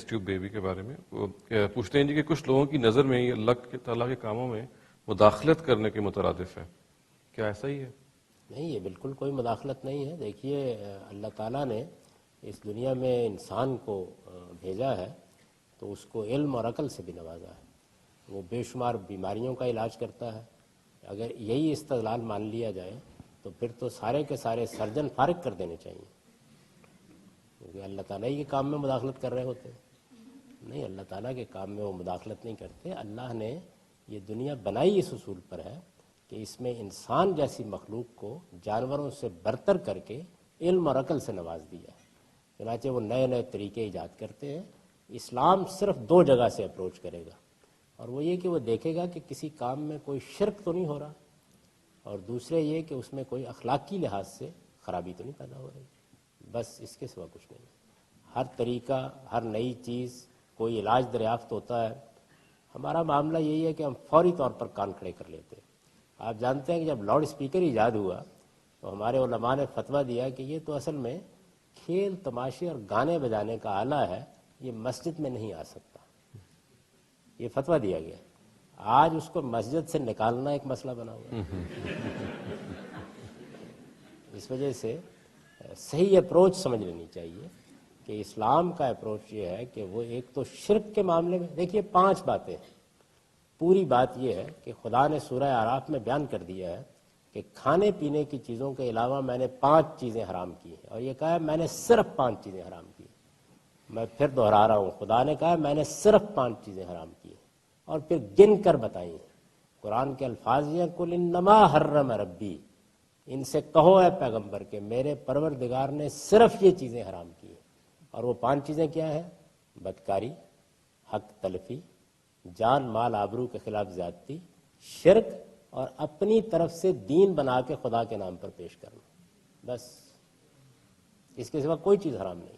Tube baby کے بارے میں. وہ پوچھتے ہیں جی کہ کچھ لوگوں کی نظر میں یہ اللہ تعالیٰ کے کاموں میں مداخلت کرنے کے مترادف ہے، کیا ایسا ہی ہے؟ نہیں، یہ بالکل کوئی مداخلت نہیں ہے. دیکھیے، اللہ تعالیٰ نے اس دنیا میں انسان کو بھیجا ہے تو اس کو علم اور عقل سے بھی نوازا ہے. وہ بے شمار بیماریوں کا علاج کرتا ہے. اگر یہی استدلال مان لیا جائے تو پھر تو سارے کے سارے سرجن فارغ کر دینے چاہیے، کیونکہ اللہ تعالیٰ ہی کے کام میں مداخلت کر رہے ہوتے. نہیں، اللہ تعالیٰ کے کام میں وہ مداخلت نہیں کرتے. اللہ نے یہ دنیا بنائی اس اصول پر ہے کہ اس میں انسان جیسی مخلوق کو جانوروں سے برتر کر کے علم اور عقل سے نواز دیا. چنانچہ وہ نئے نئے طریقے ایجاد کرتے ہیں. اسلام صرف دو جگہ سے اپروچ کرے گا، اور وہ یہ کہ وہ دیکھے گا کہ کسی کام میں کوئی شرک تو نہیں ہو رہا، اور دوسرے یہ کہ اس میں کوئی اخلاقی لحاظ سے خرابی تو نہیں پیدا ہو رہی. بس اس کے سوا کچھ نہیں. ہر طریقہ، ہر نئی چیز، کوئی علاج دریافت ہوتا ہے، ہمارا معاملہ یہی ہے کہ ہم فوری طور پر کان کھڑے کر لیتے ہیں. آپ جانتے ہیں کہ جب لاؤڈ اسپیکر ایجاد ہوا تو ہمارے علماء نے فتویٰ دیا کہ یہ تو اصل میں کھیل تماشے اور گانے بجانے کا آلہ ہے، یہ مسجد میں نہیں آ سکتا. یہ فتویٰ دیا گیا. آج اس کو مسجد سے نکالنا ایک مسئلہ بنا ہوا ہے. اس وجہ سے صحیح اپروچ سمجھ لینی چاہیے کہ اسلام کا اپروچ یہ ہے کہ وہ ایک تو شرک کے معاملے میں دیکھیے 5 باتیں. پوری بات یہ ہے کہ خدا نے سورہ اعراف میں بیان کر دیا ہے کہ کھانے پینے کی چیزوں کے علاوہ میں نے 5 چیزیں حرام کی ہیں، اور یہ کہا ہے میں نے صرف 5 چیزیں حرام کی ہیں. میں پھر دہرا رہا ہوں، خدا نے کہا ہے میں نے صرف 5 چیزیں حرام کی ہیں، اور پھر گن کر بتائی ہیں. قرآن کے الفاظ یہ ہیں قل انما حرم ربی، ان سے کہو اے پیغمبر کہ میرے پروردگار نے صرف یہ چیزیں حرام کی ہیں. اور وہ 5 چیزیں کیا ہیں؟ بدکاری، حق تلفی، جان مال آبرو کے خلاف زیادتی، شرک، اور اپنی طرف سے دین بنا کے خدا کے نام پر پیش کرنا. بس اس کے سوا کوئی چیز حرام نہیں.